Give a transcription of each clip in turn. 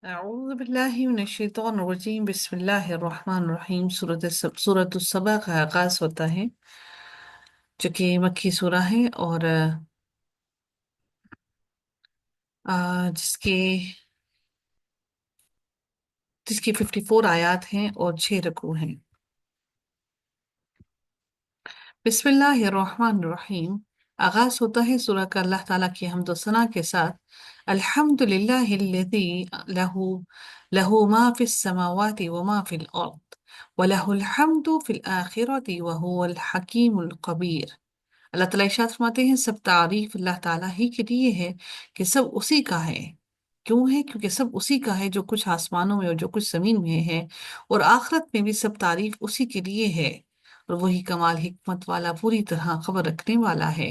أعوذ بالله من الشیطان الرجیم بسم اللہ الرحمن الرحیم سورۃ السبا کا آغاز ہوتا ہے جو کہ مکی سورہ ہے اور جس کی 54 آیات ہیں اور 6 رکوع ہیں۔ بسم اللہ الرحمن الرحیم آغاز ہوتا ہے سورہ کا اللہ تعالیٰ کی حمد و ثنا کے ساتھ۔ الحمد للہ الذی لہ ما فی السماوات وما فی الارض وَلَهُ الْحَمْدُ فِي الْآخِرَةِ وَهُوَ الْحَكِيمُ الْخَبِيرُ۔ اللہ تعالیٰ ارشاد فرماتے ہیں سب تعریف اللہ تعالیٰ ہی کے لیے ہے کہ سب اسی کا ہے۔ کیوں ہے؟ کیونکہ سب اسی کا ہے، جو کچھ آسمانوں میں اور جو کچھ زمین میں ہے، اور آخرت میں بھی سب تعریف اسی کے لیے ہے، اور وہی کمال حکمت والا، پوری طرح خبر رکھنے والا ہے۔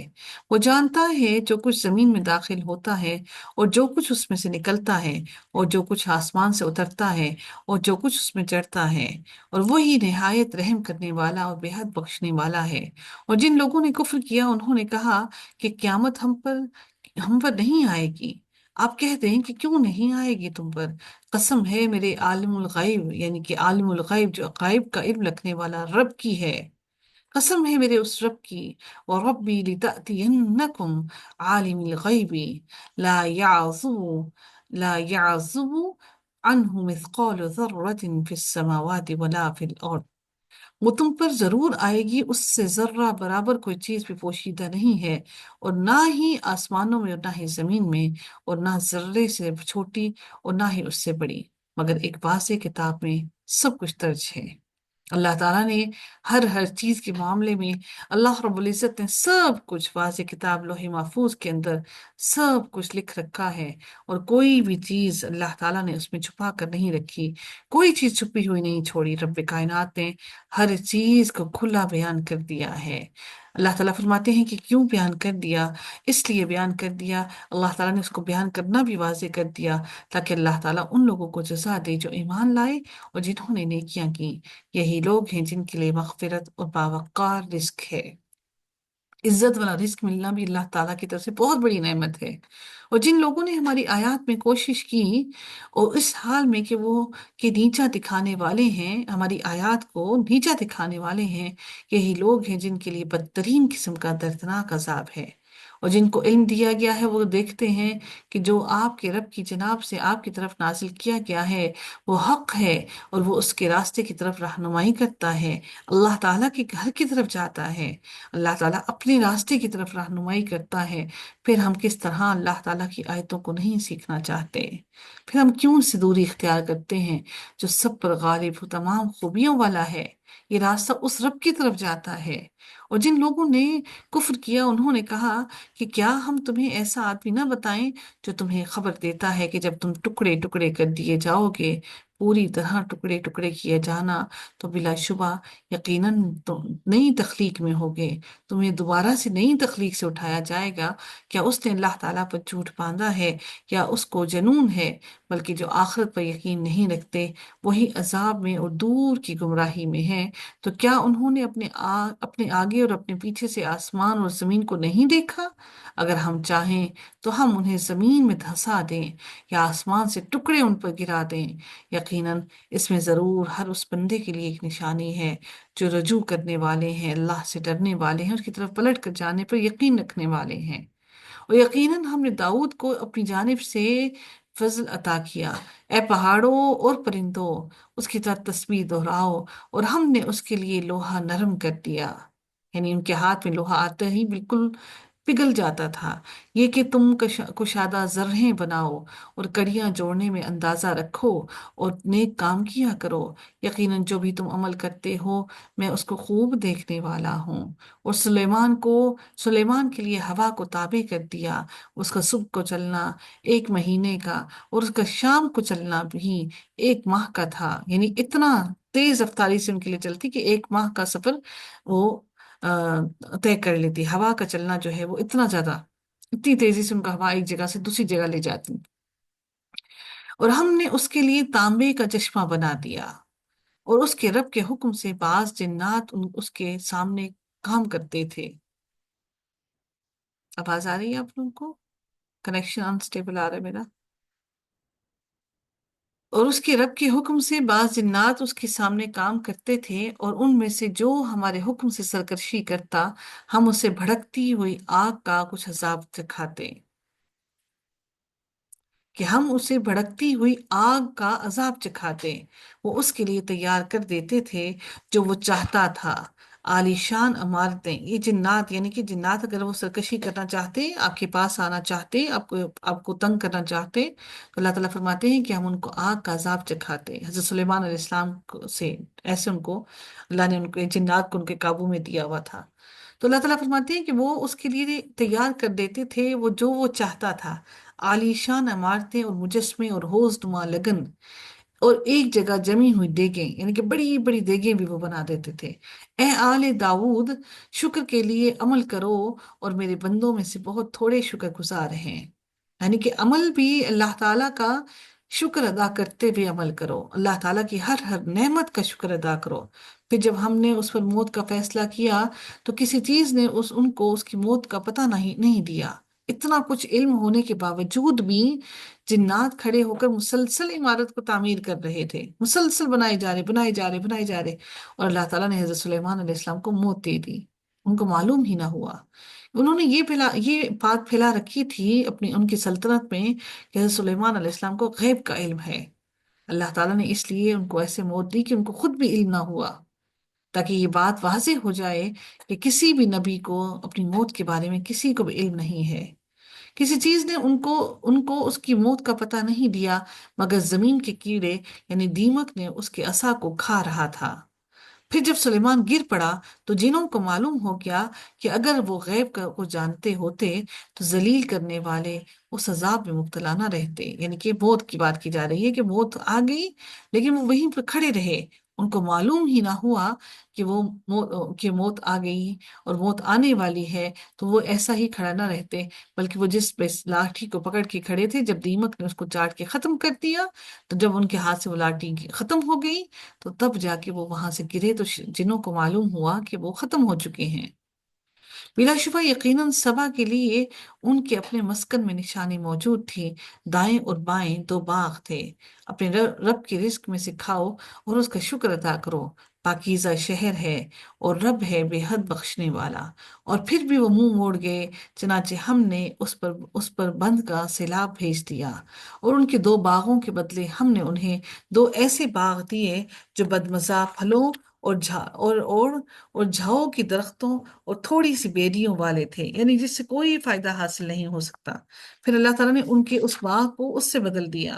وہ جانتا ہے جو کچھ زمین میں داخل ہوتا ہے اور جو کچھ اس میں سے نکلتا ہے، اور جو کچھ آسمان سے اترتا ہے اور جو کچھ اس میں چڑھتا ہے، اور وہی نہایت رحم کرنے والا اور بے حد بخشنے والا ہے۔ اور جن لوگوں نے کفر کیا انہوں نے کہا کہ قیامت ہم پر نہیں آئے گی۔ آپ کہتے ہیں کہ کیوں نہیں آئے گی تم پر؟ قسم ہے میرے عالم الغیب، یعنی کہ عالم الغیب جو غیب کا علم رکھنے والا رب کی ہے، قسم ہے میرے اس رب کی۔ وَرَبِّي لِتَأْتِيَنَّكُمْ عَالِمِ الْغَيْبِ لا يعزب عنه مثقال ذرة في السماوات ولا في الأرض۔ وہ تم پر ضرور آئے گی، اس سے ذرہ برابر کوئی چیز بھی پوشیدہ نہیں ہے، اور نہ ہی آسمانوں میں اور نہ ہی زمین میں، اور نہ ذرے سے چھوٹی اور نہ ہی اس سے بڑی، مگر ایک واضح کتاب میں سب کچھ درج ہے۔ اللہ تعالیٰ نے ہر چیز کے معاملے میں، اللہ رب العزت نے سب کچھ واضح کتاب لوح محفوظ کے اندر سب کچھ لکھ رکھا ہے، اور کوئی بھی چیز اللہ تعالیٰ نے اس میں چھپا کر نہیں رکھی، کوئی چیز چھپی ہوئی نہیں چھوڑی۔ رب کائنات نے ہر چیز کو کھلا بیان کر دیا ہے۔ اللہ تعالیٰ فرماتے ہیں کہ کیوں بیان کر دیا؟ اس لیے بیان کر دیا، اللہ تعالیٰ نے اس کو بیان کرنا بھی واضح کر دیا تاکہ اللہ تعالیٰ ان لوگوں کو جزا دے جو ایمان لائے اور جنہوں نے نیکیاں کی۔ یہی لوگ ہیں جن کے لیے مغفرت اور باوقار رزق ہے۔ عزت والا رزق ملنا بھی اللہ تعالیٰ کی طرف سے بہت بڑی نعمت ہے۔ اور جن لوگوں نے ہماری آیات میں کوشش کی اور اس حال میں کہ وہ کہ نیچا دکھانے والے ہیں، ہماری آیات کو نیچا دکھانے والے ہیں، یہی لوگ ہیں جن کے لیے بدترین قسم کا دردناک عذاب ہے۔ اور جن کو علم دیا گیا ہے وہ دیکھتے ہیں کہ جو آپ کے رب کی جناب سے آپ کی طرف نازل کیا گیا ہے وہ حق ہے، اور وہ اس کے راستے کی طرف رہنمائی کرتا ہے، اللہ تعالیٰ کے گھر کی طرف جاتا ہے، اللہ تعالیٰ اپنے راستے کی طرف رہنمائی کرتا ہے۔ پھر ہم کس طرح اللہ تعالیٰ کی آیتوں کو نہیں سیکھنا چاہتے؟ پھر ہم کیوں اس سے دوری اختیار کرتے ہیں جو سب پر غالب و تمام خوبیوں والا ہے؟ یہ راستہ اس رب کی طرف جاتا ہے۔ اور جن لوگوں نے کفر کیا انہوں نے کہا کہ کیا ہم تمہیں ایسا آدمی نہ بتائیں جو تمہیں خبر دیتا ہے کہ جب تم ٹکڑے ٹکڑے کر دیے جاؤ گے، پوری طرح ٹکڑے ٹکڑے کیا جانا، تو بلا شبہ یقیناً تم نئی تخلیق میں ہوگے، تمہیں دوبارہ سے نئی تخلیق سے اٹھایا جائے گا۔ کیا اس نے اللہ تعالیٰ پر جھوٹ باندھا ہے یا اس کو جنون ہے؟ بلکہ جو آخرت پر یقین نہیں رکھتے وہی عذاب میں اور دور کی گمراہی میں ہیں۔ تو کیا انہوں نے اپنے آگے اور اپنے پیچھے سے آسمان اور زمین کو نہیں دیکھا؟ اگر ہم چاہیں تو ہم انہیں زمین میں دھسا دیں یا آسمان سے ٹکڑے ان پر گرا دیں۔ یقیناً اس میں ضرور ہر اس بندے کے لیے ایک نشانی ہے جو رجوع کرنے والے ہیں، اللہ سے ڈرنے والے ہیں، اس کی طرف پلٹ کر جانے پر یقین رکھنے والے ہیں۔ اور یقیناً ہم نے داؤد کو اپنی جانب سے فضل عطا کیا۔ اے پہاڑوں اور پرندوں، اس کی طرح تسبیح دہراؤ، اور ہم نے اس کے لیے لوہا نرم کر دیا، یعنی ان کے ہاتھ میں لوہا آتے ہی بالکل پگھل جاتا تھا۔ یہ کہ تم کشادہ زرہیں بناؤ اور کڑیاں جوڑنے میں اندازہ رکھو اور نیک کام کیا کرو، یقیناً جو بھی تم عمل کرتے ہو میں اس کو خوب دیکھنے والا ہوں۔ اور سلیمان کے لیے ہوا کو تابع کر دیا، اس کا صبح کو چلنا 1 مہینے کا اور اس کا شام کو چلنا بھی 1 ماہ کا تھا، یعنی اتنا تیز رفتاری سے ان کے لیے چلتی کہ 1 ماہ کا سفر وہ طے کر لیتی۔ ہوا کا چلنا جو ہے وہ اتنا زیادہ، اتنی تیزی سے ان کا ہوا ایک جگہ سے دوسری جگہ لے جاتی۔ اور ہم نے اس کے لیے تانبے کا چشمہ بنا دیا، اور اس کے رب کے حکم سے بعض جنات اس کے سامنے کام کرتے تھے۔ آواز آ رہی ہے آپ لوگوں کو؟ کنیکشن انسٹیبل آ رہا ہے میرا؟ اور اس کے رب کے حکم سے بعض جنات اس کے سامنے کام کرتے تھے، اور ان میں سے جو ہمارے حکم سے سرکشی کرتا، ہم اسے بھڑکتی ہوئی آگ کا کچھ عذاب دکھاتے، کہ ہم اسے بھڑکتی ہوئی آگ کا عذاب چکھاتے، وہ اس کے لیے تیار کر دیتے تھے جو وہ چاہتا تھا، عالیشان عمارتیں۔ یہ جنات، یعنی کہ جنات اگر وہ سرکشی کرنا چاہتے، آپ کے پاس آنا چاہتے، آپ کو تنگ کرنا چاہتے، تو اللہ تعالیٰ فرماتے ہیں کہ ہم ان کو آگ کا عذاب چکھاتے۔ حضرت سلیمان علیہ السلام سے ایسے ان کو اللہ نے ان کے جنات کو ان کے قابو میں دیا ہوا تھا۔ تو اللہ تعالیٰ فرماتے ہیں کہ وہ اس کے لیے تیار کر دیتے تھے وہ جو وہ چاہتا تھا، عالیشان عمارتیں اور مجسمے اور حوض نما لگن، اور ایک جگہ جمی ہوئی دیگیں، یعنی کہ بڑی بڑی دیگیں بھی وہ بنا دیتے تھے۔ اے آل داؤد، شکر کے لیے عمل کرو، اور میرے بندوں میں سے بہت تھوڑے شکر گزار ہیں۔ یعنی کہ عمل بھی اللہ تعالیٰ کا شکر ادا کرتے ہوئے عمل کرو، اللہ تعالیٰ کی ہر ہر نعمت کا شکر ادا کرو۔ پھر جب ہم نے اس پر موت کا فیصلہ کیا تو کسی چیز نے ان کو اس کی موت کا پتہ نہیں دیا۔ اتنا کچھ علم ہونے کے باوجود بھی جنات کھڑے ہو کر مسلسل عمارت کو تعمیر کر رہے تھے، مسلسل بنائے جا رہے، اور اللہ تعالیٰ نے حضرت سلیمان علیہ السلام کو موت دے دی، ان کو معلوم ہی نہ ہوا۔ انہوں نے یہ بات پھیلا رکھی تھی اپنی ان کی سلطنت میں کہ حضرت سلیمان علیہ السلام کو غیب کا علم ہے۔ اللہ تعالیٰ نے اس لیے ان کو ایسے موت دی کہ ان کو خود بھی علم نہ ہوا، تاکہ یہ بات واضح ہو جائے کہ کسی بھی نبی کو اپنی موت کے بارے میں کسی کو بھی علم نہیں ہے۔ کسی چیز نے ان کو اس کی موت کا پتہ نہیں دیا، مگر زمین کے کیڑے یعنی دیمک نے اس کے عصا کو کھا رہا تھا۔ پھر جب سلیمان گر پڑا تو جنوں کو معلوم ہو گیا کہ اگر وہ غیب کو جانتے ہوتے تو ذلیل کرنے والے اس عذاب میں مبتلا نہ رہتے۔ یعنی کہ موت کی بات کی جا رہی ہے کہ موت آ گئی، لیکن وہ وہیں پہ کھڑے رہے، ان کو معلوم ہی نہ ہوا کہ کہ موت آ گئی اور موت آنے والی ہے، تو وہ ایسا ہی کھڑا نہ رہتے، بلکہ وہ جس پہ لاٹھی کو پکڑ کے کھڑے تھے، جب دیمک نے اس کو چاٹ کے ختم کر دیا، تو جب ان کے ہاتھ سے وہ لاٹھی ختم ہو گئی تو تب جا کے وہ وہاں سے گرے، تو جنوں کو معلوم ہوا کہ وہ ختم ہو چکے ہیں۔ بلا شبہ یقیناً سبا کے لیے ان کے اپنے مسکن میں نشانی موجود تھی، دائیں اور بائیں دو باغ تھے، اپنے رب کے رزق میں سے کھاؤ اور اس کا شکر ادا کرو، پاکیزہ شہر ہے اور رب ہے بے حد بخشنے والا۔ اور پھر بھی وہ منہ موڑ گئے، چنانچہ ہم نے اس پر بند کا سیلاب بھیج دیا، اور ان کے دو باغوں کے بدلے ہم نے انہیں دو ایسے باغ دیے جو بدمزہ پھلوں اور جھا اور جھاؤ کی درختوں اور تھوڑی سی بیریوں والے تھے، یعنی جس سے کوئی فائدہ حاصل نہیں ہو سکتا۔ پھر اللہ تعالیٰ نے ان کے اس باغ کو اس سے بدل دیا۔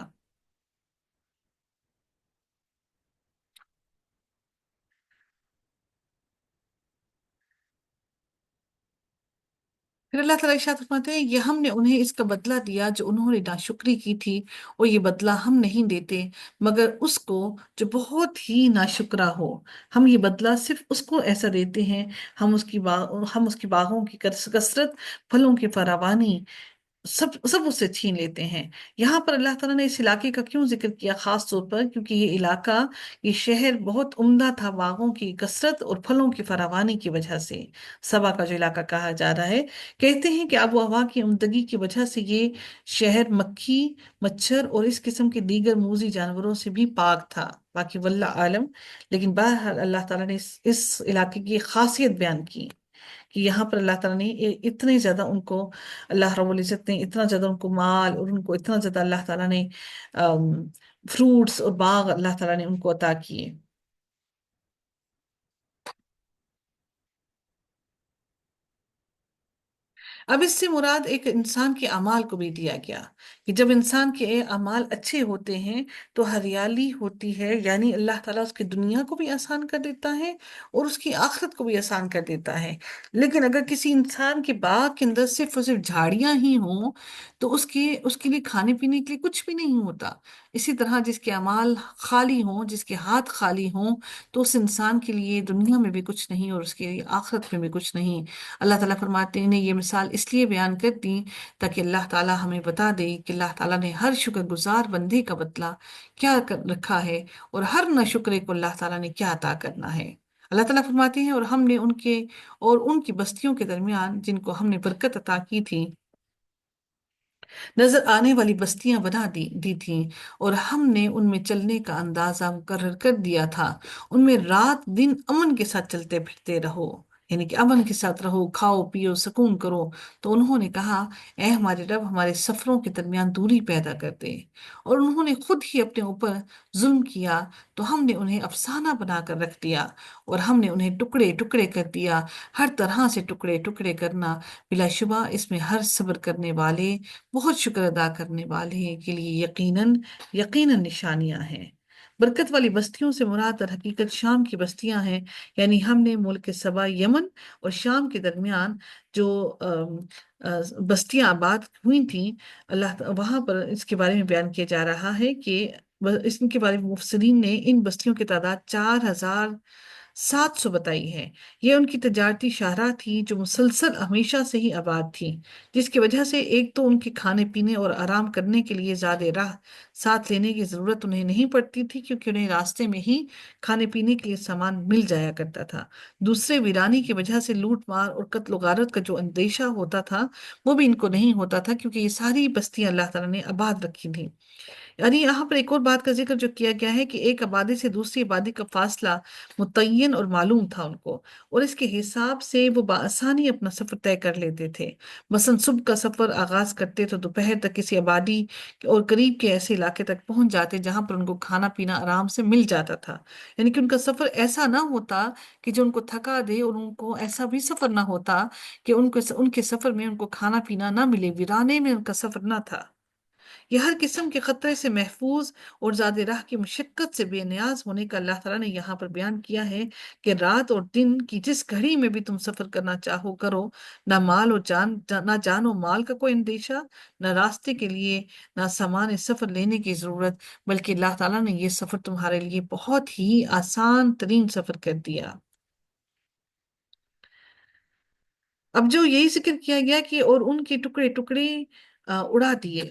پھر اللہ تعالیٰ ارشاد فرماتے ہیں، یہ ہم نے انہیں اس کا بدلہ دیا جو انہوں نے ناشکری کی تھی، اور یہ بدلہ ہم نہیں دیتے مگر اس کو جو بہت ہی ناشکرا ہو۔ ہم یہ بدلہ صرف اس کو ایسا دیتے ہیں، ہم اس کی باغوں کی کثرت، پھلوں کی فراوانی، سب اس سے چھین لیتے ہیں۔ یہاں پر اللہ تعالیٰ نے اس علاقے کا کیوں ذکر کیا خاص طور پر؟ کیونکہ یہ علاقہ، یہ شہر بہت عمدہ تھا باغوں کی کثرت اور پھلوں کی فراوانی کی وجہ سے۔ سبا کا جو علاقہ کہا جا رہا ہے، کہتے ہیں کہ آب و ہوا کی عمدگی کی وجہ سے یہ شہر مکھی، مچھر اور اس قسم کے دیگر موذی جانوروں سے بھی پاک تھا، باقی واللہ عالم۔ لیکن بہرحال اللہ تعالیٰ نے اس علاقے کی خاصیت بیان کی کہ یہاں پر اللہ تعالیٰ نے اتنے زیادہ ان کو، اللہ رب العزت نے اتنا زیادہ ان کو مال، اور ان کو اتنا زیادہ اللہ تعالیٰ نے فروٹس اور باغ اللہ تعالیٰ نے ان کو عطا کیے۔ اب اس سے مراد ایک انسان کے اعمال کو بھی دیا گیا، کہ جب انسان کے اعمال اچھے ہوتے ہیں تو ہریالی ہوتی ہے، یعنی اللہ تعالیٰ اس کی دنیا کو بھی آسان کر دیتا ہے اور اس کی آخرت کو بھی آسان کر دیتا ہے۔ لیکن اگر کسی انسان کے باغ کے اندر صرف اور صرف جھاڑیاں ہی ہوں تو اس کے لیے کھانے پینے کے لیے کچھ بھی نہیں ہوتا۔ اسی طرح جس کے اعمال خالی ہوں، جس کے ہاتھ خالی ہوں، تو اس انسان کے لیے دنیا میں بھی کچھ نہیں اور اس کے لیے آخرت میں بھی کچھ نہیں۔ اللہ تعالیٰ فرماتے ہیں، یہ مثال اس لیے بیان کر دی تاکہ اللہ تعالیٰ ہمیں بتا دے کہ اللہ تعالیٰ نے ہر شکر گزار بندے کا بدلہ کیا رکھا ہے، اور ہر نہ شکرے کو اللہ تعالیٰ نے کیا عطا کرنا ہے۔ اللہ تعالیٰ فرماتے ہیں، اور ہم نے ان کی بستیوں کے درمیان جن کو ہم نے برکت عطا کی تھی، نظر آنے والی بستیاں بنا دی تھیں، اور ہم نے ان میں چلنے کا اندازہ مقرر کر دیا تھا، ان میں رات دن امن کے ساتھ چلتے پھرتے رہو، یعنی کہ امن کے ساتھ رہو، کھاؤ پیو سکون کرو۔ تو انہوں نے کہا، اے ہمارے رب، ہمارے سفروں کے درمیان دوری پیدا کر دے، اور انہوں نے خود ہی اپنے اوپر ظلم کیا، تو ہم نے انہیں افسانہ بنا کر رکھ دیا، اور ہم نے انہیں ٹکڑے ٹکڑے کر دیا، ہر طرح سے ٹکڑے ٹکڑے کرنا۔ بلا شبہ اس میں ہر صبر کرنے والے، بہت شکر ادا کرنے والے کے لیے یقیناً یقیناً نشانیاں ہیں۔ برکت والی بستیوں سے مراد در حقیقت شام کی بستیاں ہیں، یعنی ہم نے ملک سبا، یمن اور شام کے درمیان جو بستیاں آباد ہوئی تھیں، وہاں پر اس کے بارے میں بیان کیا جا رہا ہے کہ اس کے بارے میں مفسرین نے ان بستیوں کی تعداد 4700 بتائی ہے۔ یہ ان کی تجارتی شاہراہ تھی جو مسلسل ہمیشہ سے ہی آباد تھی، جس کی وجہ سے ایک تو ان کے کھانے پینے اور آرام کرنے کے لیے زیادہ راہ ساتھ لینے کی ضرورت انہیں نہیں پڑتی تھی، کیونکہ انہیں راستے میں ہی کھانے پینے کے لیے سامان مل جایا کرتا تھا۔ دوسرے، ویرانی کی وجہ سے لوٹ مار اور قتل و غارت کا جو اندیشہ ہوتا تھا وہ بھی ان کو نہیں ہوتا تھا، کیونکہ یہ ساری بستیاں اللہ تعالیٰ نے آباد رکھی تھیں۔ یعنی یہاں پر ایک اور بات کا ذکر جو کیا گیا ہے کہ ایک آبادی سے دوسری آبادی کا فاصلہ متعین اور معلوم تھا ان کو، اور اس کے حساب سے وہ بآسانی اپنا سفر طے کر لیتے تھے۔ مثلا صبح کا سفر آغاز کرتے تو دوپہر تک کسی آبادی اور قریب کے ایسے علاقے تک پہنچ جاتے جہاں پر ان کو کھانا پینا آرام سے مل جاتا تھا، یعنی کہ ان کا سفر ایسا نہ ہوتا کہ جو ان کو تھکا دے، اور ان کو ایسا بھی سفر نہ ہوتا کہ ان کے سفر میں ان کو کھانا پینا نہ ملے، ویرانے میں ان کا سفر نہ تھا۔ یہ ہر قسم کے خطرے سے محفوظ اور زیادہ راہ کی مشقت سے بے نیاز ہونے کا اللہ تعالیٰ نے یہاں پر بیان کیا ہے کہ رات اور دن کی جس گھڑی میں بھی تم سفر کرنا چاہو کرو، نہ مال اور نہ جان و مال کا کوئی اندیشہ، نہ راستے کے لیے، نہ سامان سفر لینے کی ضرورت، بلکہ اللہ تعالیٰ نے یہ سفر تمہارے لیے بہت ہی آسان ترین سفر کر دیا۔ اب جو یہی ذکر کیا گیا کہ اور ان کے ٹکڑے ٹکڑے اڑا دیے،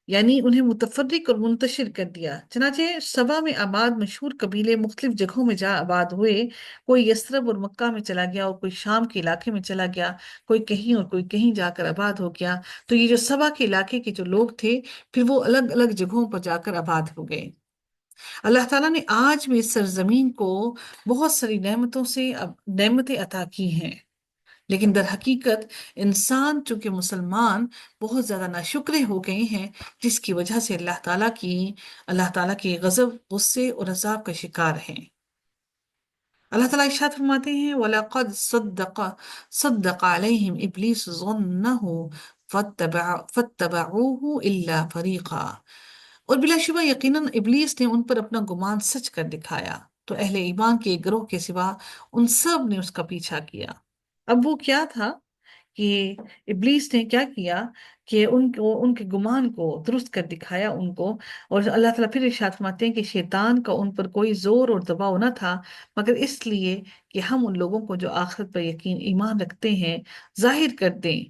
یعنی انہیں متفرق اور منتشر کر دیا۔ چنانچہ سبا میں آباد مشہور قبیلے مختلف جگہوں میں جا آباد ہوئے، کوئی یثرب اور مکہ میں چلا گیا، اور کوئی شام کے علاقے میں چلا گیا، کوئی کہیں اور کوئی کہیں جا کر آباد ہو گیا۔ تو یہ جو سبا کے علاقے کے جو لوگ تھے، پھر وہ الگ الگ جگہوں پر جا کر آباد ہو گئے۔ اللہ تعالیٰ نے آج بھی اس سرزمین کو بہت ساری نعمتیں عطا کی ہیں، لیکن در حقیقت انسان چونکہ مسلمان بہت زیادہ ناشکرے ہو گئے ہیں، جس کی وجہ سے اللہ تعالیٰ کی غضب، غصے اور عذاب کا شکار ہیں۔ اللہ تعالیٰ ارشاد فرماتے ہیں، وَلَقَدْ صَدَّقَ عَلَيْهِمْ إِبْلِيسُ ظَنَّهُ فَاتَّبَعُوهُ إِلَّا فَرِيقًا، اور بلا شبہ یقیناً ابلیس نے ان پر اپنا گمان سچ کر دکھایا، تو اہل ایمان کے ایک گروہ کے سوا ان سب نے اس کا پیچھا کیا۔ اب وہ کیا تھا کہ ابلیس نے کیا کیا کہ ان کے گمان کو درست کر دکھایا ان کو، اور اللہ تعالیٰ پھر ارشاد فرماتے ہیں کہ شیطان کا ان پر کوئی زور اور دباؤ نہ تھا، مگر اس لیے کہ ہم ان لوگوں کو جو آخرت پر یقین ایمان رکھتے ہیں ظاہر کر دیں،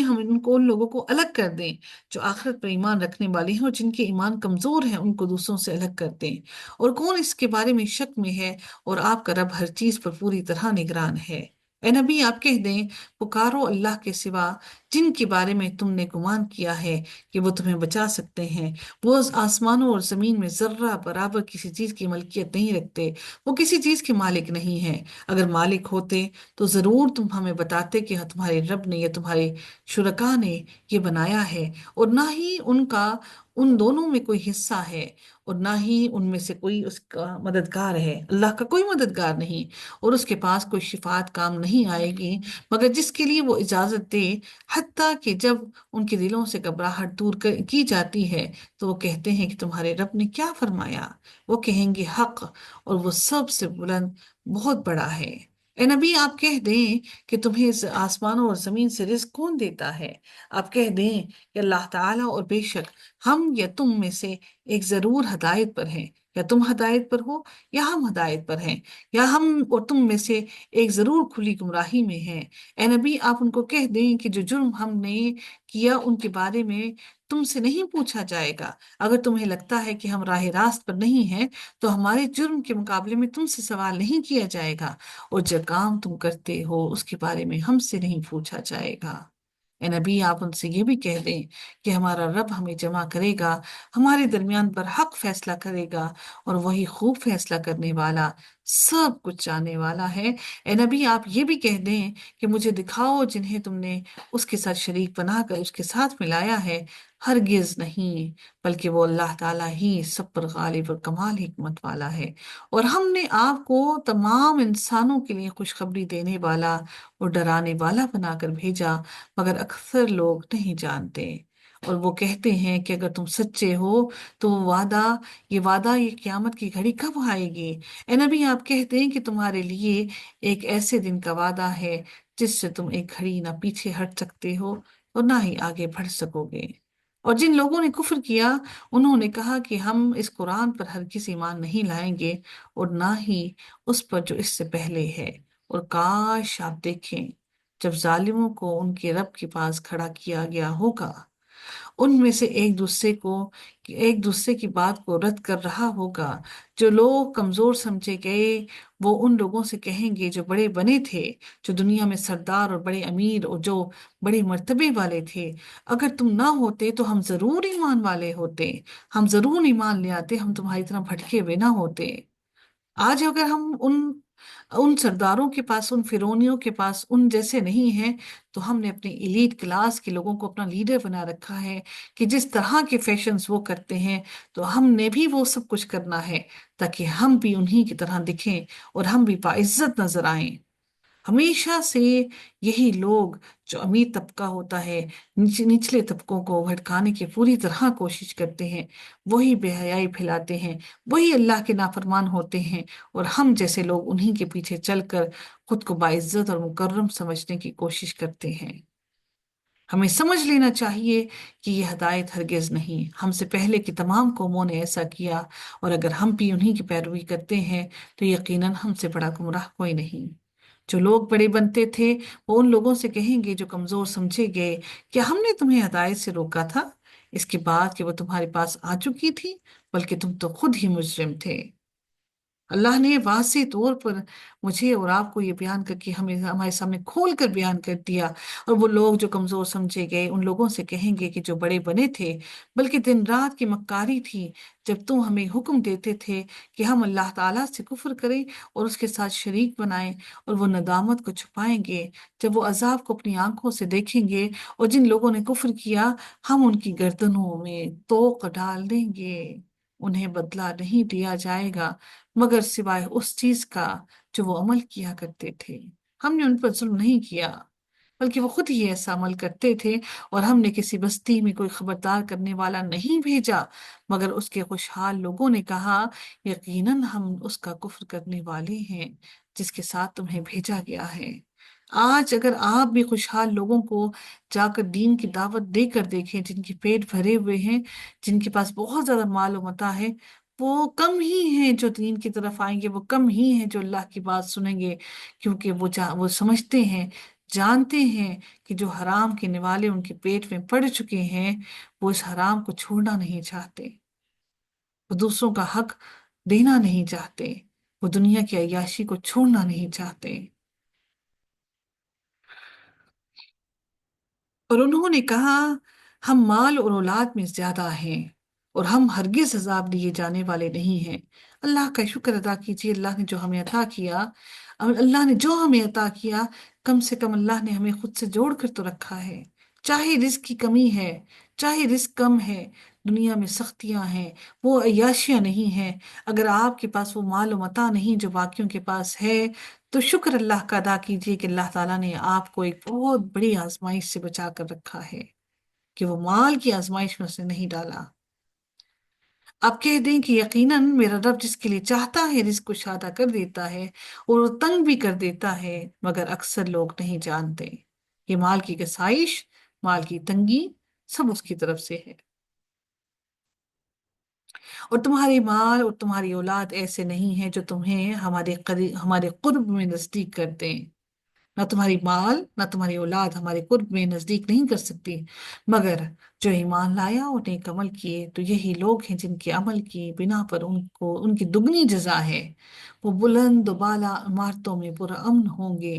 ہم ان لوگوں کو الگ کر دیں جو آخرت پر ایمان رکھنے والے ہیں، اور جن کے ایمان کمزور ہیں ان کو دوسروں سے الگ کر دیں۔ اور کون اس کے بارے میں شک میں ہے، اور آپ کا رب ہر چیز پر پوری طرح نگران ہے۔ اے نبی، آپ کہہ دیں، پکارو اللہ کے سوا جن کے بارے میں تم نے گمان کیا ہے کہ وہ تمہیں بچا سکتے ہیں۔ وہ آسمانوں اور زمین میں ذرہ برابر کسی چیز کی ملکیت نہیں رکھتے، وہ کسی چیز کے مالک نہیں ہیں۔ اگر مالک ہوتے تو ضرور تم ہمیں بتاتے کہ تمہارے رب نے یا تمہارے شرکا نے یہ بنایا ہے، اور نہ ہی ان کا ان دونوں میں کوئی حصہ ہے، اور نہ ہی ان میں سے کوئی اس کا مددگار ہے۔ اللہ کا کوئی مددگار نہیں، اور اس کے پاس کوئی شفاعت کام نہیں آئے گی مگر جس کے لیے وہ اجازت دے۔ حتیٰ کہ جب ان کے دلوں سے گھبراہٹ دور کی جاتی ہے تو وہ کہتے ہیں کہ تمہارے رب نے کیا فرمایا؟ وہ کہیں گے حق، اور وہ سب سے بلند بہت بڑا ہے۔ اے نبی، آپ کہہ دیں کہ تمہیں اس آسمانوں اور زمین سے رزق کون دیتا ہے؟ آپ کہہ دیں کہ اللہ تعالیٰ، اور بے شک ہم یا تم میں سے ایک ضرور ہدایت پر ہیں، یا تم ہدایت پر ہو یا ہم ہدایت پر ہیں، یا ہم اور تم میں سے ایک ضرور کھلی گمراہی میں ہے۔ اے نبی، آپ ان کو کہہ دیں کہ جو جرم ہم نے کیا ان کے بارے میں تم سے نہیں پوچھا جائے گا۔ اگر تمہیں لگتا ہے کہ ہم راہ راست پر نہیں ہیں تو ہمارے جرم کے مقابلے میں تم سے سوال نہیں کیا جائے گا، اور جو کام تم کرتے ہو اس کے بارے میں ہم سے نہیں پوچھا جائے گا۔ اے نبی آپ ان سے یہ بھی کہہ دیں کہ ہمارا رب ہمیں جمع کرے گا، ہمارے درمیان برحق فیصلہ کرے گا، اور وہی خوب فیصلہ کرنے والا، سب کچھ جاننے والا ہے۔ اے نبی آپ یہ بھی کہہ دیں کہ مجھے دکھاؤ جنہیں تم نے اس کے ساتھ شریک بنا کر اس کے ساتھ ملایا ہے، ہرگز نہیں، بلکہ وہ اللہ تعالیٰ ہی سب پر غالب اور کمال حکمت والا ہے۔ اور ہم نے آپ کو تمام انسانوں کے لیے خوشخبری دینے والا اور ڈرانے والا بنا کر بھیجا، مگر اکثر لوگ نہیں جانتے۔ اور وہ کہتے ہیں کہ اگر تم سچے ہو تو یہ قیامت کی گھڑی کب آئے گی؟ اے نبی آپ کہتے ہیں کہ تمہارے لیے ایک ایسے دن کا وعدہ ہے جس سے تم ایک گھڑی نہ پیچھے ہٹ سکتے ہو اور نہ ہی آگے بڑھ سکو گے۔ اور جن لوگوں نے کفر کیا انہوں نے کہا کہ ہم اس قرآن پر ہرگز ایمان نہیں لائیں گے اور نہ ہی اس پر جو اس سے پہلے ہے، اور کاش آپ دیکھیں جب ظالموں کو ان کے رب کے پاس کھڑا کیا گیا ہوگا، ان میں سے ایک دوسرے کی بات کو رد کر رہا ہوگا۔ جو لوگ کمزور سمجھے گئے وہ ان لوگوں سے کہیں گے جو بڑے بنے تھے، جو دنیا میں سردار اور بڑے امیر اور جو بڑے مرتبے والے تھے، اگر تم نہ ہوتے تو ہم ضرور ایمان والے ہوتے، ہم ضرور ایمان لے آتے، ہم تمہاری طرح بھٹکے ہوئے نہ ہوتے۔ آج اگر ہم ان سرداروں کے پاس، ان فرعونیوں کے پاس ان جیسے نہیں ہیں، تو ہم نے اپنی ایلیٹ کلاس کے لوگوں کو اپنا لیڈر بنا رکھا ہے کہ جس طرح کے فیشنز وہ کرتے ہیں تو ہم نے بھی وہ سب کچھ کرنا ہے، تاکہ ہم بھی انہی کی طرح دکھیں اور ہم بھی باعزت نظر آئیں۔ ہمیشہ سے یہی لوگ جو امیر طبقہ ہوتا ہے نچلے طبقوں کو بھٹکانے کی پوری طرح کوشش کرتے ہیں، وہی بے حیائی پھیلاتے ہیں، وہی اللہ کے نافرمان ہوتے ہیں، اور ہم جیسے لوگ انہی کے پیچھے چل کر خود کو باعزت اور مکرم سمجھنے کی کوشش کرتے ہیں۔ ہمیں سمجھ لینا چاہیے کہ یہ ہدایت ہرگز نہیں، ہم سے پہلے کی تمام قوموں نے ایسا کیا، اور اگر ہم بھی انہی کی پیروی کرتے ہیں تو یقیناً ہم سے بڑا گمراہ کوئی نہیں۔ جو لوگ بڑے بنتے تھے وہ ان لوگوں سے کہیں گے جو کمزور سمجھے گئے، کیا ہم نے تمہیں ہدایت سے روکا تھا اس کے بعد کہ وہ تمہارے پاس آ چکی تھی؟ بلکہ تم تو خود ہی مجرم تھے۔ اللہ نے واضح طور پر مجھے اور آپ کو یہ بیان کر کے ہمارے سامنے کھول کر بیان کر دیا، اور وہ لوگ جو کمزور سمجھے گئے ان لوگوں سے کہیں گے کہ جو بڑے بنے تھے، بلکہ دن رات کی مکاری تھی جب تم ہمیں حکم دیتے تھے کہ ہم اللہ تعالیٰ سے کفر کریں اور اس کے ساتھ شریک بنائیں، اور وہ ندامت کو چھپائیں گے جب وہ عذاب کو اپنی آنکھوں سے دیکھیں گے۔ اور جن لوگوں نے کفر کیا ہم ان کی گردنوں میں طوق ڈال دیں گے، انہیں بدلہ نہیں دیا جائے گا مگر سوائے اس چیز کا جو وہ عمل کیا کرتے تھے۔ ہم نے ان پر ظلم نہیں کیا، بلکہ وہ خود ہی ایسا عمل کرتے تھے، اور ہم نے کسی بستی میں کوئی خبردار کرنے والا نہیں بھیجا مگر اس کے خوشحال لوگوں نے کہا یقیناً ہم اس کا کفر کرنے والے ہیں جس کے ساتھ تمہیں بھیجا گیا ہے۔ آج اگر آپ بھی خوشحال لوگوں کو جا کر دین کی دعوت دے کر دیکھیں، جن کے پیٹ بھرے ہوئے ہیں، جن کے پاس بہت زیادہ مال و متاع ہے، وہ کم ہی ہیں جو دین کی طرف آئیں گے، وہ کم ہی ہیں جو اللہ کی بات سنیں گے، کیونکہ وہ سمجھتے ہیں، جانتے ہیں کہ جو حرام کے نوالے ان کے پیٹ میں پڑ چکے ہیں وہ اس حرام کو چھوڑنا نہیں چاہتے، وہ دوسروں کا حق دینا نہیں چاہتے، وہ دنیا کی عیاشی کو چھوڑنا نہیں چاہتے۔ اور انہوں نے کہا ہم مال اور اولاد میں زیادہ ہیں اور ہم ہرگز عذاب دیے جانے والے نہیں ہیں۔ اللہ کا شکر ادا کیجیے، اللہ نے جو ہمیں عطا کیا، اور اللہ نے جو ہمیں عطا کیا کم سے کم اللہ نے ہمیں خود سے جوڑ کر تو رکھا ہے۔ چاہے رزق کی کمی ہے، چاہے رزق کم ہے، دنیا میں سختیاں ہیں، وہ عیاشیاں نہیں ہیں، اگر آپ کے پاس وہ مال و متاع نہیں جو باقیوں کے پاس ہے تو شکر اللہ کا ادا کیجیے کہ اللہ تعالیٰ نے آپ کو ایک بہت بڑی آزمائش سے بچا کر رکھا ہے، کہ وہ مال کی آزمائش میں اسے نہیں ڈالا۔ آپ کہہ دیں کہ یقیناً میرا رب جس کے لیے چاہتا ہے رزق کو شادہ کر دیتا ہے اور وہ تنگ بھی کر دیتا ہے، مگر اکثر لوگ نہیں جانتے۔ یہ مال کی گسائش، مال کی تنگی سب اس کی طرف سے ہے، اور تمہارے مال اور تمہاری اولاد ایسے نہیں ہیں جو تمہیں ہمارے قرب میں نزدیک کر دیں۔ نہ تمہاری مال نہ تمہاری اولاد ہمارے قرب میں نزدیک نہیں کر سکتی، مگر جو ایمان لایا اور نیک عمل کیے تو یہی لوگ ہیں جن کے عمل کی بنا پر ان کی دگنی جزا ہے، وہ بلند و بالا عمارتوں میں پرامن ہوں گے،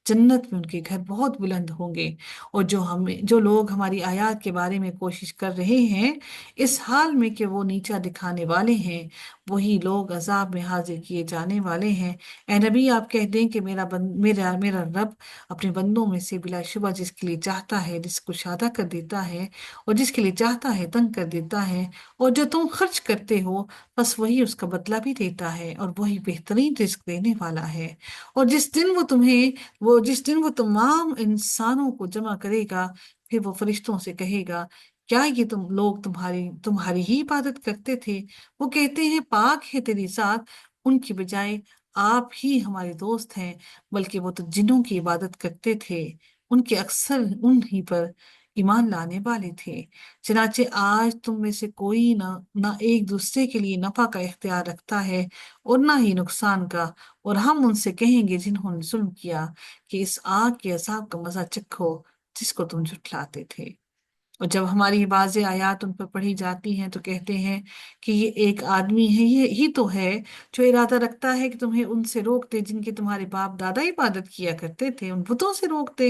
جنت میں ان کے گھر بہت بلند ہوں گے۔ اور جو لوگ ہماری آیات کے بارے میں کوشش کر رہے ہیں اس حال میں کہ وہ نیچا دکھانے والے ہیں، وہی لوگ عذاب میں حاضر کیے جانے والے ہیں۔ اے نبی آپ کہہ دیں کہ میرا رب اپنے بندوں میں سے بلا شبہ جس کے لیے چاہتا ہے رزق کو شادہ کر دیتا ہے، اور جس کے لیے چاہتا ہے تنگ کر دیتا ہے، اور جو تم خرچ کرتے ہو بس وہی اس کا بدلہ بھی دیتا ہے، اور وہی بہترین رزق دینے والا ہے۔ اور جس دن وہ تمام انسانوں کو جمع کرے گا، پھر وہ فرشتوں سے کہے گا کیا یہ تم لوگ تمہاری ہی عبادت کرتے تھے؟ وہ کہتے ہیں پاک ہے تیری ذات، ان کی بجائے آپ ہی ہمارے دوست ہیں، بلکہ وہ تو جنوں کی عبادت کرتے تھے، ان کے اکثر انہی پر ایمان لانے والے تھے۔ چنانچہ آج تم میں سے کوئی نہ ایک دوسرے کے لیے نفع کا اختیار رکھتا ہے اور نہ ہی نقصان کا، اور ہم ان سے کہیں گے جنہوں نے ظلم کیا کہ اس آگ کے عذاب کا مزہ چکھو جس کو تم جھٹلاتے تھے۔ اور جب ہماری واضح آیات ان پر پڑھی جاتی ہیں تو کہتے ہیں کہ یہ ایک آدمی ہے، یہ ہی تو ہے جو ارادہ رکھتا ہے کہ تمہیں ان سے روک دے جن کے تمہارے باپ دادا عبادت کیا کرتے تھے، ان بتوں سے روک دے۔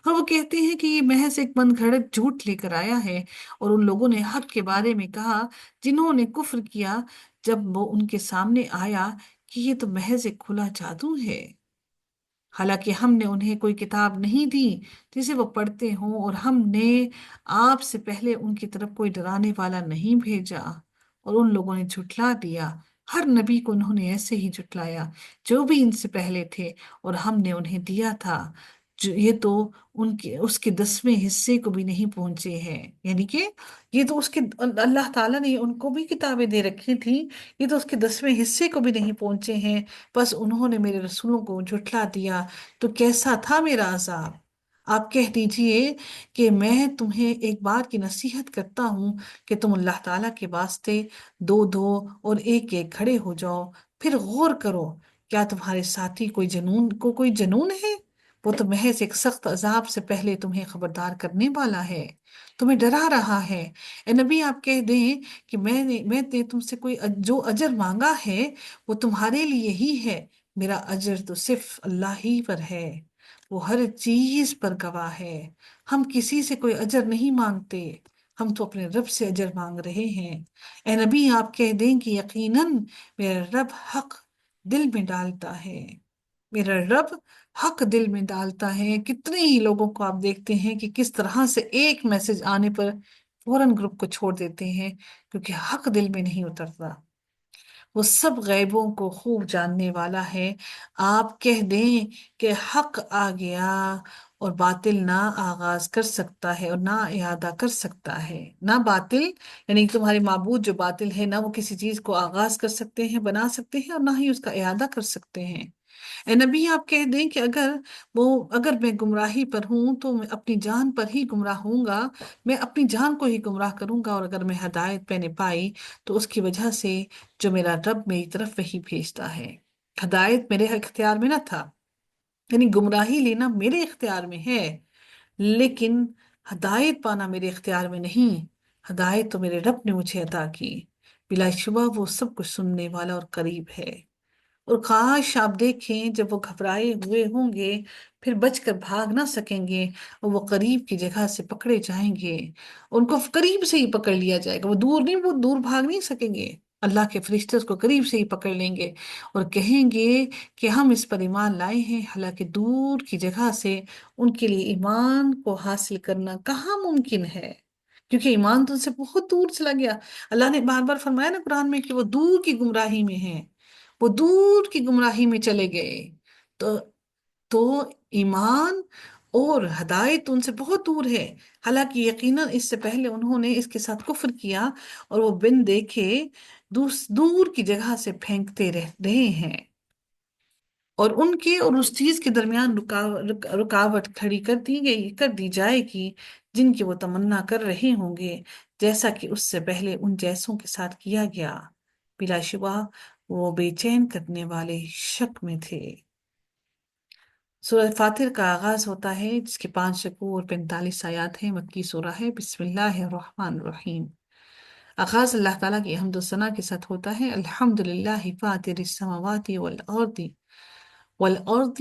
اور وہ کہتے ہیں کہ یہ محض ایک من گھڑت جھوٹ لے کر آیا ہے، اور ان لوگوں نے حق کے بارے میں کہا جنہوں نے کفر کیا جب وہ ان کے سامنے آیا کہ یہ تو محض ایک کھلا جادو ہے، حالانکہ ہم نے انہیں کوئی کتاب نہیں دی جسے وہ پڑھتے ہوں، اور ہم نے آپ سے پہلے ان کی طرف کوئی ڈرانے والا نہیں بھیجا، اور ان لوگوں نے جھٹلا دیا ہر نبی کو، انہوں نے ایسے ہی جھٹلایا جو بھی ان سے پہلے تھے، اور ہم نے انہیں دیا تھا یہ تو اس کے 10ویں حصے کو بھی نہیں پہنچے ہیں، یعنی کہ یہ تو اللہ تعالیٰ نے ان کو بھی کتابیں دے رکھی تھی، یہ تو اس کے 10ویں حصے کو بھی نہیں پہنچے ہیں، بس انہوں نے میرے رسولوں کو جھٹلا دیا۔ تو کیسا تھا میرا عذاب؟ آپ کہہ دیجئے کہ میں تمہیں ایک بات کی نصیحت کرتا ہوں کہ تم اللہ تعالیٰ کے واسطے دو دو اور ایک ایک کھڑے ہو جاؤ، پھر غور کرو کیا تمہارے ساتھی کوئی جنون ہے؟ وہ تو محض ایک سخت عذاب سے پہلے تمہیں خبردار کرنے والا ہے، تمہیں ڈرا رہا ہے۔ اے نبی آپ کہہ دیں کہ میں نے تم سے جو اجر مانگا ہے وہ تمہارے لیے ہی ہے، میرا اجر تو صرف اللہ ہی پر ہے، وہ ہر چیز پر گواہ ہے۔ ہم کسی سے کوئی اجر نہیں مانگتے، ہم تو اپنے رب سے اجر مانگ رہے ہیں۔ اے نبی آپ کہہ دیں کہ یقیناً میرا رب حق دل میں ڈالتا ہے، میرا رب حق دل میں ڈالتا ہے۔ کتنے ہی لوگوں کو آپ دیکھتے ہیں کہ کس طرح سے ایک میسج آنے پر فوراً گروپ کو چھوڑ دیتے ہیں کیونکہ حق دل میں نہیں اترتا۔ وہ سب غیبوں کو خوب جاننے والا ہے۔ آپ کہہ دیں کہ حق آ گیا اور باطل نہ آغاز کر سکتا ہے اور نہ اعادہ کر سکتا ہے۔ نہ باطل یعنی کہ تمہارے معبود جو باطل ہے، نہ وہ کسی چیز کو آغاز کر سکتے ہیں، بنا سکتے ہیں، اور نہ ہی اس کا اعادہ کر سکتے ہیں۔ اے نبی آپ کہہ دیں کہ اگر میں گمراہی پر ہوں تو میں اپنی جان پر ہی گمراہ ہوں گا، میں اپنی جان کو ہی گمراہ کروں گا، اور اگر میں ہدایت میں نے پائی تو اس کی وجہ سے جو میرا رب میری طرف وہی بھیجتا ہے۔ ہدایت میرے اختیار میں نہ تھا، یعنی گمراہی لینا میرے اختیار میں ہے، لیکن ہدایت پانا میرے اختیار میں نہیں۔ ہدایت تو میرے رب نے مجھے عطا کی، بلا شبہ وہ سب کچھ سننے والا اور قریب ہے۔ اور کاش آپ دیکھیں جب وہ گھبرائے ہوئے ہوں گے پھر بچ کر بھاگ نہ سکیں گے، اور وہ قریب کی جگہ سے پکڑے جائیں گے، ان کو قریب سے ہی پکڑ لیا جائے گا، وہ دور بھاگ نہیں سکیں گے، اللہ کے فرشتے اس کو قریب سے ہی پکڑ لیں گے اور کہیں گے کہ ہم اس پر ایمان لائے ہیں، حالانکہ دور کی جگہ سے ان کے لیے ایمان کو حاصل کرنا کہاں ممکن ہے، کیونکہ ایمان تو ان سے بہت دور چلا گیا۔ اللہ نے بار بار فرمایا نا قرآن میں کہ وہ دور کی گمراہی میں ہیں، وہ دور کی گمراہی میں چلے گئے۔ تو تو ایمان اور ہدایت ان سے بہت دور ہے، حالانکہ یقیناً اس سے پہلے انہوں نے اس کے ساتھ کفر کیا اور وہ بن دیکھے دور کی جگہ سے پھینکتے رہے ہیں، اور ان کے اور اس چیز کے درمیان رکاوٹ کھڑی کر دی جائے گی جن کی وہ تمنا کر رہے ہوں گے، جیسا کہ اس سے پہلے ان جیسوں کے ساتھ کیا گیا، بلا شبہ وہ بے چین کرنے والے شک میں تھے۔ سورہ فاتر کا آغاز ہوتا ہے جس کے 5 رکوع اور 45 آیات ہیں، مکی سورہ ہے۔ بسم اللہ الرحمن الرحیم۔ آغاز اللہ تعالیٰ کی حمد و ثنا کے ساتھ ہوتا ہے، الحمد للہ فاطر السماوات والارض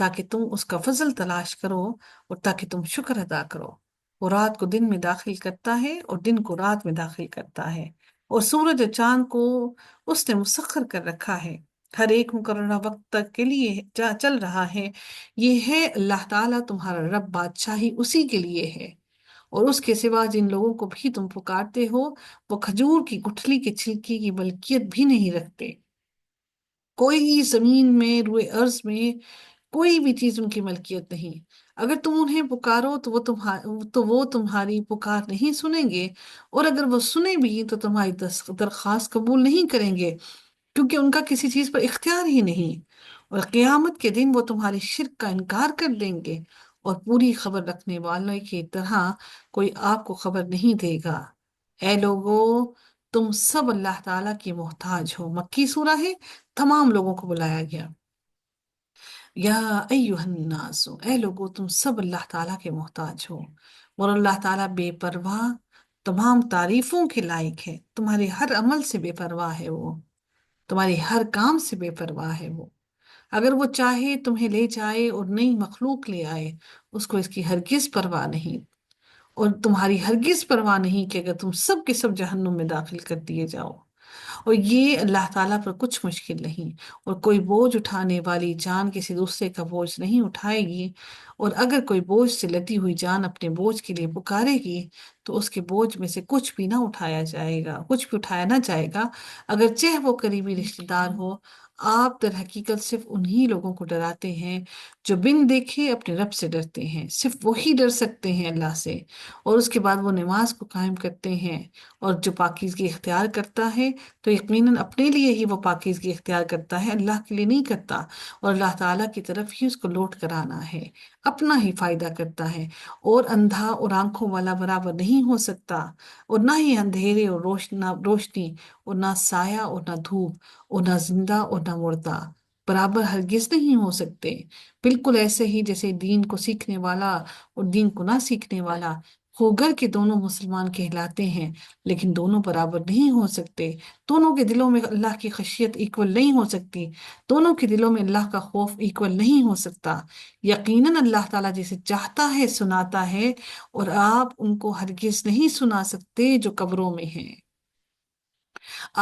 تاکہ تم اس کا فضل تلاش کرو اور تاکہ تم شکر ادا کرو۔ وہ رات کو دن میں داخل کرتا ہے اور دن کو رات میں داخل کرتا ہے، اور سورج اور چاند کو اس نے مسخر کر رکھا ہے، ہر ایک مقررہ وقت تک کے لیے چل رہا ہے۔ یہ ہے اللہ تعالیٰ تمہارا رب، بادشاہی اسی کے لیے ہے۔ اور اس کے سوا جن لوگوں کو بھی تم پکارتے ہو وہ کھجور کی گٹھلی کے چھلکے کی ملکیت بھی نہیں رکھتے۔ کوئی زمین میں، روئے ارض میں کوئی بھی چیز ان کی ملکیت نہیں۔ اگر تم انہیں پکارو تو وہ تمہاری پکار نہیں سنیں گے، اور اگر وہ سنیں بھی تو تمہاری درخواست قبول نہیں کریں گے، کیونکہ ان کا کسی چیز پر اختیار ہی نہیں۔ اور قیامت کے دن وہ تمہاری شرک کا انکار کر دیں گے، اور پوری خبر رکھنے والوں کی طرح کوئی آپ کو خبر نہیں دے گا۔ اے لوگو، تم سب اللہ تعالیٰ کی محتاج ہو۔ مکی سورہ ہے، تمام لوگوں کو بلایا گیا۔ یا ایوہ الناس، اے لوگو تم سب اللہ تعالیٰ کے محتاج ہو، اور اللہ تعالیٰ بے پرواہ تمام تعریفوں کے لائق ہے۔ تمہارے ہر عمل سے بے پرواہ ہے وہ، تمہاری ہر کام سے بے پرواہ ہے وہ۔ اگر وہ چاہے تمہیں لے جائے اور نئی مخلوق لے آئے، اس کو اس کی ہرگز پرواہ نہیں، اور تمہاری ہرگز پرواہ نہیں کہ اگر تم سب کے سب جہنم میں داخل کر دیے جاؤ۔ اور یہ اللہ تعالیٰ پر کچھ مشکل نہیں، اور کوئی بوجھ اٹھانے والی جان کسی دوسرے کا بوجھ نہیں اٹھائے گی، اور اگر کوئی بوجھ سے لدی ہوئی جان اپنے بوجھ کے لیے پکارے گی تو اس کے بوجھ میں سے کچھ بھی نہ اٹھایا جائے گا، کچھ بھی اٹھایا نہ جائے گا، اگرچہ وہ قریبی رشتہ دار ہو۔ آپ در حقیقت صرف انہی لوگوں کو ڈراتے ہیں جو بن دیکھے اپنے رب سے ڈرتے ہیں، صرف وہی ڈر سکتے ہیں اللہ سے، اور اس کے بعد وہ نماز کو قائم کرتے ہیں۔ اور جو پاکیزگی اختیار کرتا ہے تو یقیناً اپنے لیے ہی وہ پاکیزگی اختیار کرتا ہے، اللہ کے لیے نہیں کرتا، اور اللہ تعالیٰ کی طرف ہی اس کو لوٹ کر آنا ہے، اپنا ہی فائدہ کرتا ہے۔ اور اندھا اور آنکھوں والا برابر نہیں ہو سکتا، اور نہ ہی اندھیرے اور روشنی، اور نہ سایہ اور نہ دھوپ، اور نہ زندہ اور نہ مردہ برابر ہرگز نہیں ہو سکتے۔ بالکل ایسے ہی جیسے دین کو سیکھنے والا اور دین کو نہ سیکھنے والا ہوگر کے دونوں مسلمان کہلاتے ہیں، لیکن دونوں برابر نہیں ہو سکتے۔ دونوں کے دلوں میں اللہ کی خشیت ایکول نہیں ہو سکتی، دونوں کے دلوں میں اللہ کا خوف ایکول نہیں ہو سکتا۔ یقیناً اللہ تعالیٰ جسے چاہتا ہے سناتا ہے، اور آپ ان کو ہرگز نہیں سنا سکتے جو قبروں میں ہیں۔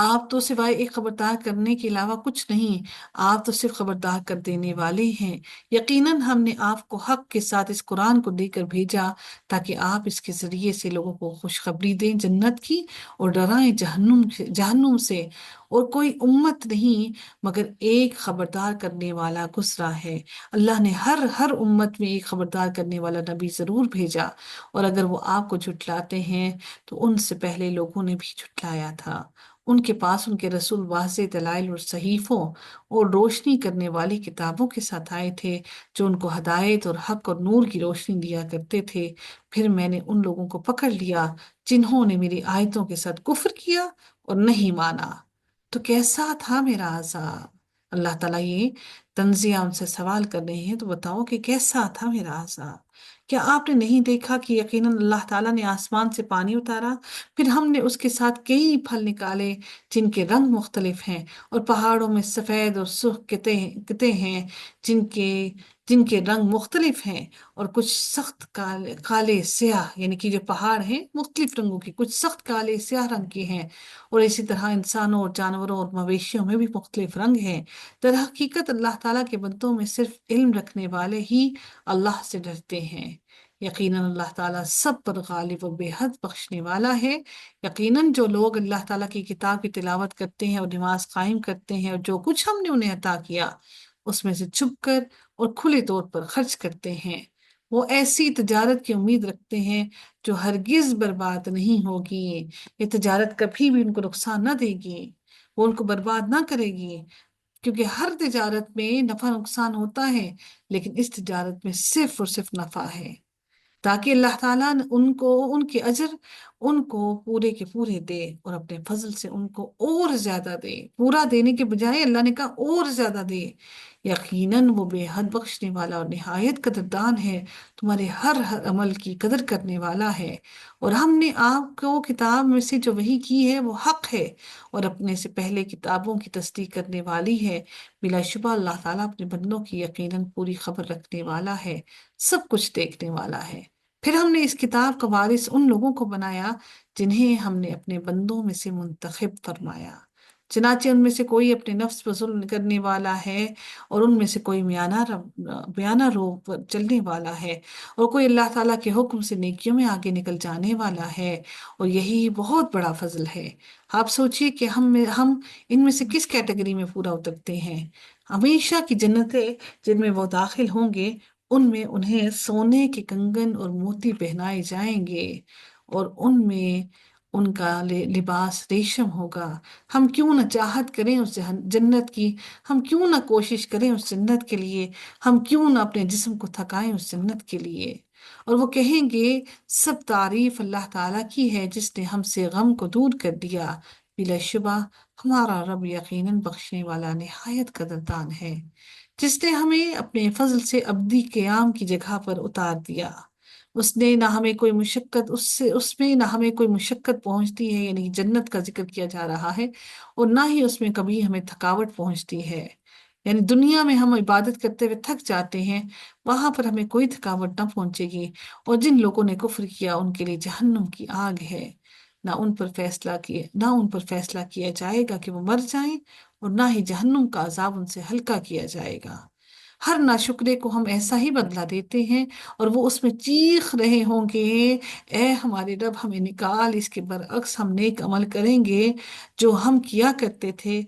آپ تو سوائے ایک خبردار کرنے کے علاوہ کچھ نہیں، آپ تو صرف خبردار کر دینے والے ہیں۔ یقیناً ہم نے آپ کو حق کے ساتھ اس قرآن کو دے کر بھیجا تاکہ آپ اس کے ذریعے سے لوگوں کو خوشخبری دیں جنت کی، اور ڈرائیں جہنم سے۔ اور کوئی امت نہیں مگر ایک خبردار کرنے والا گزرا ہے۔ اللہ نے ہر امت میں ایک خبردار کرنے والا نبی ضرور بھیجا، اور اگر وہ آپ کو جھٹلاتے ہیں تو ان سے پہلے لوگوں نے بھی جھٹلایا تھا۔ ان کے پاس ان کے رسول واضح دلائل اور صحیفوں اور روشنی کرنے والی کتابوں کے ساتھ آئے تھے جو ان کو ہدایت اور حق اور نور کی روشنی دیا کرتے تھے۔ پھر میں نے ان لوگوں کو پکڑ لیا جنہوں نے میری آیتوں کے ساتھ کفر کیا اور نہیں مانا۔ تو کیسا تھا میرا عذاب؟ اللہ تعالیٰ یہ تنزیہ ان سے سوال کر رہے ہیں، تو بتاؤ کہ کیسا تھا میرا عذاب؟ کیا آپ نے نہیں دیکھا کہ یقیناً اللہ تعالیٰ نے آسمان سے پانی اتارا، پھر ہم نے اس کے ساتھ کئی پھل نکالے جن کے رنگ مختلف ہیں، اور پہاڑوں میں سفید اور سرخ قطعے ہیں جن کے رنگ مختلف ہیں، اور کچھ سخت کالے سیاہ، یعنی کہ جو پہاڑ ہیں مختلف رنگوں کے، کچھ سخت کالے سیاہ رنگ کے ہیں، اور اسی طرح انسانوں اور جانوروں اور مویشیوں میں بھی مختلف رنگ ہیں۔ در حقیقت اللہ تعالیٰ کے بندوں میں صرف علم رکھنے والے ہی اللہ سے ڈرتے ہیں۔ یقیناً اللہ تعالیٰ سب پر غالب و بے حد بخشنے والا ہے۔ یقیناً جو لوگ اللہ تعالیٰ کی کتاب کی تلاوت کرتے ہیں اور نماز قائم کرتے ہیں، اور جو کچھ ہم نے انہیں عطا کیا اس میں سے چھپ کر اور کھلے طور پر خرچ کرتے ہیں، وہ ایسی تجارت کی امید رکھتے ہیں جو ہرگز برباد نہیں ہوگی۔ یہ تجارت کبھی بھی ان کو نقصان نہ دے گی، وہ ان کو برباد نہ کرے گی، کیونکہ ہر تجارت میں نفع نقصان ہوتا ہے، لیکن اس تجارت میں صرف اور صرف نفع ہے، تاکہ اللہ تعالیٰ ان کو ان کے اجر ان کو پورے کے پورے دے اور اپنے فضل سے ان کو اور زیادہ دے۔ پورا دینے کے بجائے اللہ نے کہا اور زیادہ دے۔ یقیناً وہ بے حد بخشنے والا اور نہایت قدردان ہے، تمہارے ہر عمل کی قدر کرنے والا ہے۔ اور ہم نے آپ کو کتاب میں سے جو وحی کی ہے وہ حق ہے اور اپنے سے پہلے کتابوں کی تصدیق کرنے والی ہے۔ بلا شبہ اللہ تعالیٰ اپنے بندوں کی یقیناً پوری خبر رکھنے والا ہے، سب کچھ دیکھنے والا ہے۔ پھر ہم نے اس کتاب کا وارث ان لوگوں کو بنایا جنہیں ہم نے اپنے بندوں میں سے منتخب فرمایا، چنانچہ ان میں سے کوئی اپنے نفس پر ظلم کرنے والا ہے اور ان میں سے کوئی میانہ رو پر چلنے والا ہے، اور کوئی اللہ تعالیٰ کے حکم سے نیکیوں میں آگے نکل جانے والا ہے، اور یہی بہت بڑا فضل ہے۔ آپ سوچئے کہ ہم ان میں سے کس کیٹیگری میں پورا اترتے ہیں۔ ہمیشہ کی جنتیں جن میں وہ داخل ہوں گے، ان میں انہیں سونے کے کنگن اور موتی پہنائے جائیں گے، اور ان میں ان کا لباس ریشم ہوگا۔ ہم کیوں نہ چاہت کریں اس جنت کی، ہم کیوں نہ کوشش کریں اس جنت کے لیے، ہم کیوں نہ اپنے جسم کو تھکائیں اس جنت کے لیے۔ اور وہ کہیں گے سب تعریف اللہ تعالیٰ کی ہے جس نے ہم سے غم کو دور کر دیا، بلا شبہ ہمارا رب یقیناً بخشنے والا نہایت قدردان ہے، جس نے ہمیں اپنے فضل سے ابدی قیام کی جگہ پر اتار دیا۔ اس نے نہ ہمیں کوئی مشقت اس میں نہ ہمیں کوئی مشقت پہنچتی ہے، یعنی جنت کا ذکر کیا جا رہا ہے، اور نہ ہی اس میں کبھی ہمیں تھکاوٹ پہنچتی ہے۔ یعنی دنیا میں ہم عبادت کرتے ہوئے تھک جاتے ہیں، وہاں پر ہمیں کوئی تھکاوٹ نہ پہنچے گی۔ اور جن لوگوں نے کفر کیا ان کے لیے جہنم کی آگ ہے، نہ ان پر فیصلہ کیا جائے گا کہ وہ مر جائیں، اور نہ ہی جہنم کا عذاب ان سے ہلکا کیا جائے گا۔ ہر ناشکرے کو ہم ایسا ہی بدلہ دیتے ہیں، اور وہ اس میں چیخ رہے ہوں گے اے ہمارے رب ہمیں نکال، اس کے برعکس ہم نیک عمل کریں گے جو ہم کیا کرتے تھے۔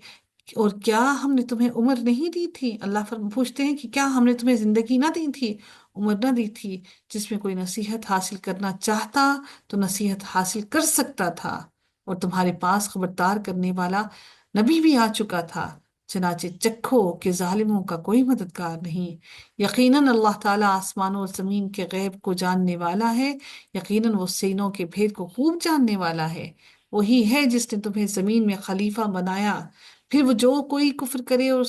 اور کیا ہم نے تمہیں عمر نہیں دی تھی؟ اللہ پوچھتے ہیں کہ کیا ہم نے تمہیں زندگی نہ دی تھی، عمر نہ دی تھی، جس میں کوئی نصیحت حاصل کرنا چاہتا تو نصیحت حاصل کر سکتا تھا، اور تمہارے پاس خبردار کرنے والا نبی بھی آ چکا تھا، چنانچہ چکھو کہ ظالموں کا کوئی مددگار نہیں۔ یقیناً اللہ تعالیٰ آسمانوں اور زمین کے غیب کو جاننے والا ہے، یقیناً وہ سینوں کے بھید کو خوب جاننے والا ہے۔ وہی ہے جس نے تمہیں زمین میں خلیفہ بنایا، پھر وہ جو کوئی کفر کرے اور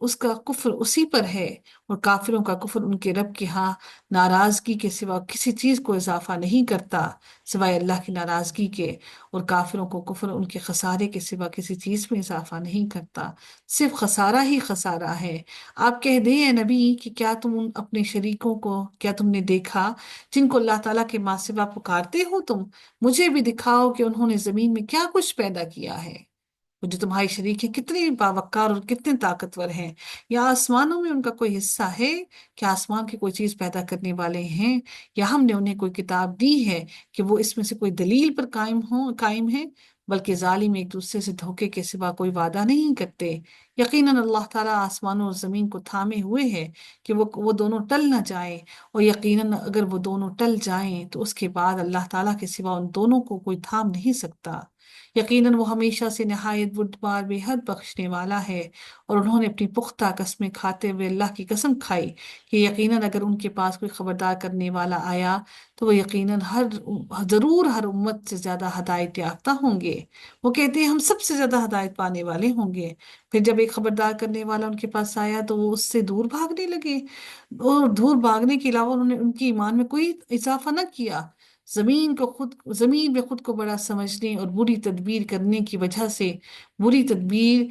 اس کا کفر اسی پر ہے، اور کافروں کا کفر ان کے رب کے ہاں ناراضگی کے سوا کسی چیز کو اضافہ نہیں کرتا سوائے اللہ کی ناراضگی کے، اور کافروں کو کفر ان کے خسارے کے سوا کسی چیز میں اضافہ نہیں کرتا، صرف خسارہ ہی خسارہ ہے۔ آپ کہہ دیں اے نبی کہ کیا تم اپنے شریکوں کو کیا تم نے دیکھا جن کو اللہ تعالیٰ کے ماں سوا پکارتے ہو تم؟ مجھے بھی دکھاؤ کہ انہوں نے زمین میں کیا کچھ پیدا کیا ہے۔ وہ جو تمہاری شریک ہیں کتنے باوقار اور کتنے طاقتور ہیں، یا آسمانوں میں ان کا کوئی حصہ ہے؟ کیا آسمان کی کوئی چیز پیدا کرنے والے ہیں؟ یا ہم نے انہیں کوئی کتاب دی ہے کہ وہ اس میں سے کوئی دلیل پر قائم ہے؟ بلکہ ظالم ایک دوسرے سے دھوکے کے سوا کوئی وعدہ نہیں کرتے۔ یقیناً اللہ تعالیٰ آسمانوں اور زمین کو تھامے ہوئے ہے کہ وہ دونوں ٹل نہ جائیں، اور یقیناً اگر وہ دونوں ٹل جائیں تو اس کے بعد اللہ تعالیٰ کے سوا ان دونوں کو کوئی تھام نہیں سکتا۔ یقیناً وہ ہمیشہ سے نہایت بردبار بے حد بخشنے والا ہے۔ اور انہوں نے اپنی پختہ قسمیں کھاتے ہوئے اللہ کی قسم کھائی کہ یقیناً اگر ان کے پاس کوئی خبردار کرنے والا آیا تو وہ یقیناً ضرور ہر امت سے زیادہ ہدایت یافتہ ہوں گے۔ وہ کہتے ہیں ہم سب سے زیادہ ہدایت پانے والے ہوں گے۔ پھر جب ایک خبردار کرنے والا ان کے پاس آیا تو وہ اس سے دور بھاگنے لگے، اور دور بھاگنے کے علاوہ انہوں نے ان کی ایمان میں کوئی اضافہ نہ کیا۔ زمین میں خود کو بڑا سمجھنے اور بری تدبیر کرنے کی وجہ سے، بری تدبیر